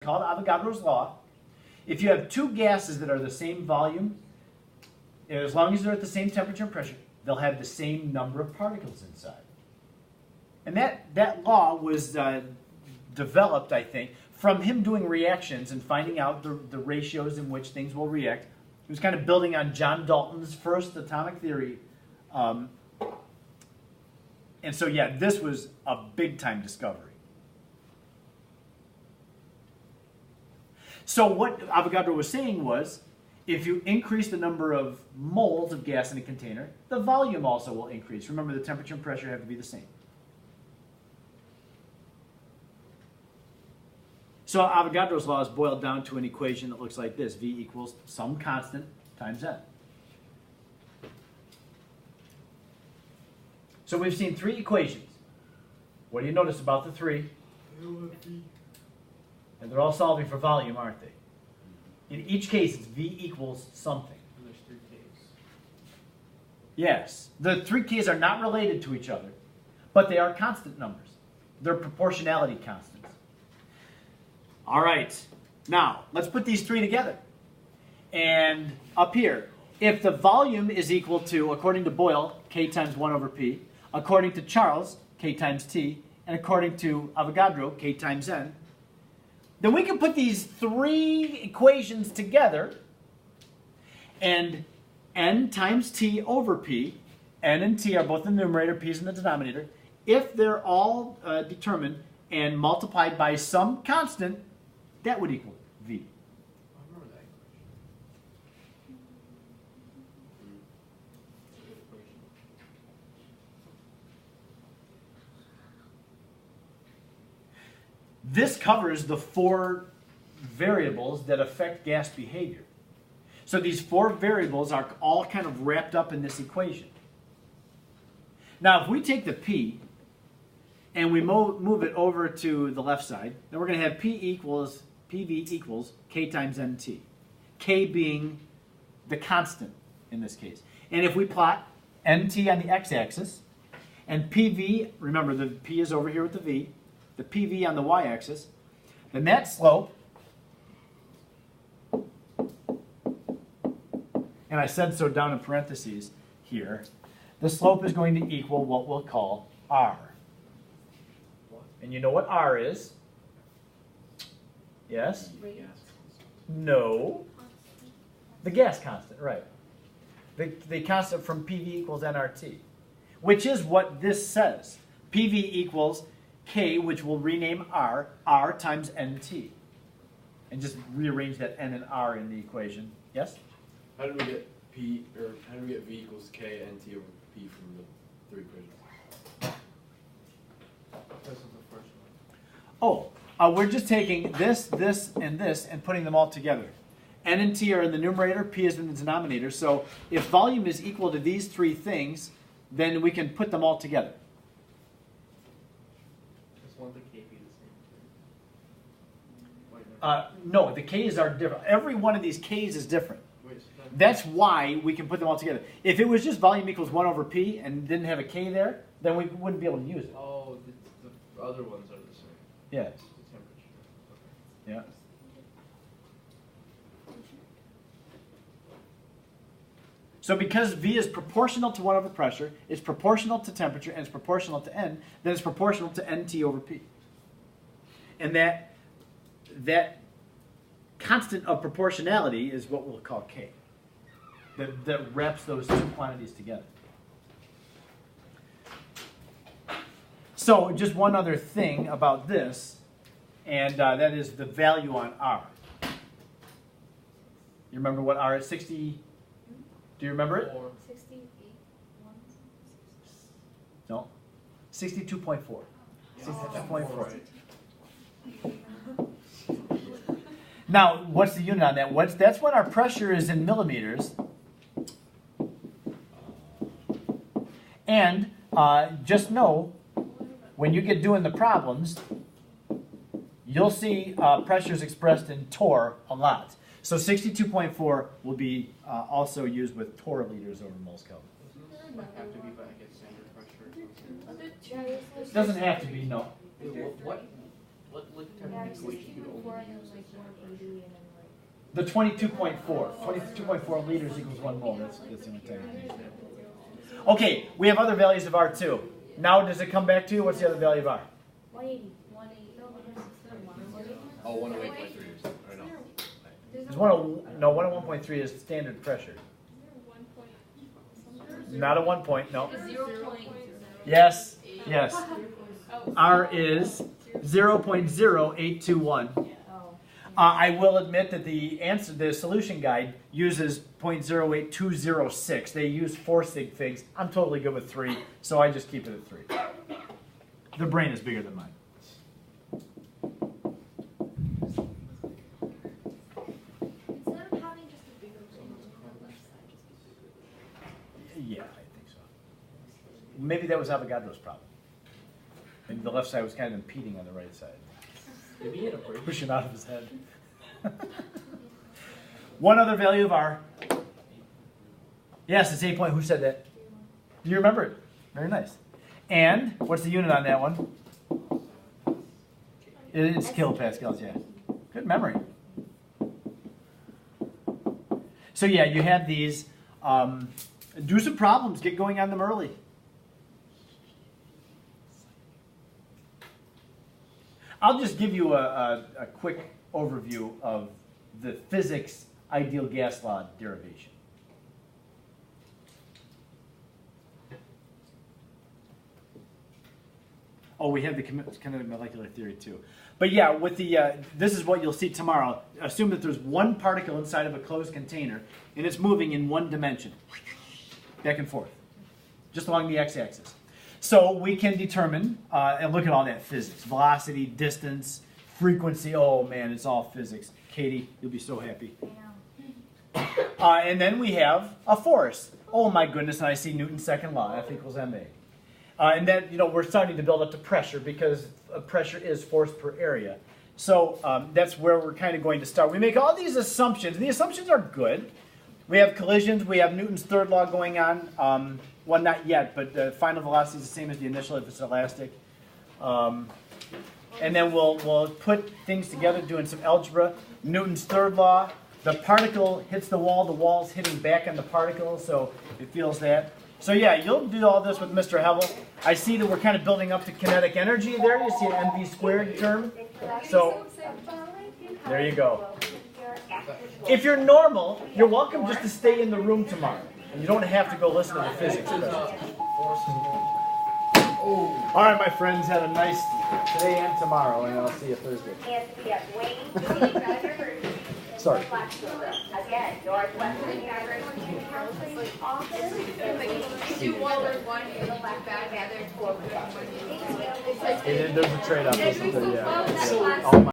called Avogadro's law. If you have two gases that are the same volume, as long as they're at the same temperature and pressure, they'll have the same number of particles inside. And that law was developed, I think, from him doing reactions and finding out the ratios in which things will react. He was kind of building on John Dalton's first atomic theory. And so, yeah, this was a big-time discovery. So what Avogadro was saying was, if you increase the number of moles of gas in a container, the volume also will increase. Remember, the temperature and pressure have to be the same. So Avogadro's law is boiled down to an equation that looks like this. V equals some constant times n. So we've seen three equations. What do you notice about the three? And they're all solving for volume, aren't they? In each case, it's V equals something. And there's three Ks. Yes. The three Ks are not related to each other, but they are constant numbers. They're proportionality constants. All right. Now, let's put these three together. And up here, if the volume is equal to, according to Boyle, K times 1 over P, according to Charles, K times T, and according to Avogadro, K times N, then we can put these three equations together, and N times T over P, N and T are both in the numerator, P is in the denominator. If they're all determined and multiplied by some constant, that would equal V. I remember that equation. This covers the four variables that affect gas behavior. So these four variables are all kind of wrapped up in this equation. Now, if we take the P and we move it over to the left side, then we're going to have PV equals K times NT. K being the constant in this case. And if we plot NT on the x-axis and PV, remember the P is over here with the V, the PV on the y-axis, then that slope, and I said so down in parentheses here, the slope is going to equal what we'll call R. And you know what R is? Yes? No. The gas constant, right. The constant from PV equals nRT, which is what this says. PV equals K, which we'll rename R, R times NT. And just rearrange that N and R in the equation. Yes? How did we get P, or how did we get V equals K NT over P from the three equations? This is the first one. Oh, we're just taking this, this, and putting them all together. N and T are in the numerator, P is in the denominator. So if volume is equal to these three things, then we can put them all together. Just want the K be the same. No, the K's are different. Every one of these K's is different. Wait, so That's why we can put them all together. If it was just volume equals 1 over P and didn't have a K there, then we wouldn't be able to use it. oh, the other ones are the same. Yes. The temperature. Okay. Yeah. So because V is proportional to 1 over pressure, it's proportional to temperature, and it's proportional to N, then it's proportional to NT over P. And that constant of proportionality is what we'll call K. That wraps those two quantities together. So just one other thing about this, and that is the value on R. You remember what R is? 60? Do you remember it? 68. No. 62.4. 62.4. Now, what's the unit on that? That's what our pressure is in millimeters. And just know, when you get doing the problems, you'll see pressures expressed in torr a lot. So 62.4 will be also used with torr liters over moles Kelvin. Doesn't this have to be like a standard pressure or something? It doesn't have to be, no. Wait, what look at Yeah, the it's equation. You 16.4 only and then use like this 180 and then like. The 22.4. 22.4 liters equals 1 mole. That's the only time I use that. Okay, we have other values of R too. Now does it come back to, what's the other value of R? 180. 180. No, because it's 31. Oh, 108.3 or no? There's 101.3 is standard pressure. Not a 1 point, no. 0.0. Yes, yes. R is 0.0821. Oh. I will admit that the solution guide uses 0.08206. They use 4 sig figs. I'm totally good with 3, so I just keep it at 3. The brain is bigger than mine. Instead of having just a bigger brain on the left side, just be Yeah, I think so. Maybe that was Avogadro's problem. Maybe the left side was kind of impeding on the right side. Maybe he had a break. Pushing out of his head. One other value of R. Yes, it's 8 point. Who said that? Do you remember it? Very nice. And what's the unit on that one? It's kilopascals, yeah. Good memory. So yeah, you have these. Do some problems. Get going on them early. I'll just give you a quick overview of the physics ideal gas law derivation. Oh, we have the kinetic molecular theory too. But yeah, with the this is what you'll see tomorrow. Assume that there's one particle inside of a closed container, and it's moving in one dimension, back and forth, just along the x-axis. So we can determine, and look at all that physics, velocity, distance, frequency. Oh man, it's all physics. Katie, you'll be so happy. And then we have a force. Oh my goodness, and I see Newton's second law, F equals ma. And then, we're starting to build up to pressure because pressure is force per area. So that's where we're kind of going to start. We make all these assumptions, and the assumptions are good. We have collisions. We have Newton's third law going on. Well, not yet, but the final velocity is the same as the initial if it's elastic. And then we'll put things together doing some algebra. Newton's third law. The particle hits the wall's hitting back on the particle, so it feels that. So yeah, you'll do all this with Mr. Hevel. I see that we're kind of building up to kinetic energy there. You see an mv squared term. So there you go. If you're normal, you're welcome just to stay in the room tomorrow. And you don't have to go listen to the physics presentation. All right, my friends, have a nice today and tomorrow, and I'll see you Thursday. Sorry. Again, Northwestern University Counseling Office. You do one or one, you look back together. There's a trade-off. Yeah. All my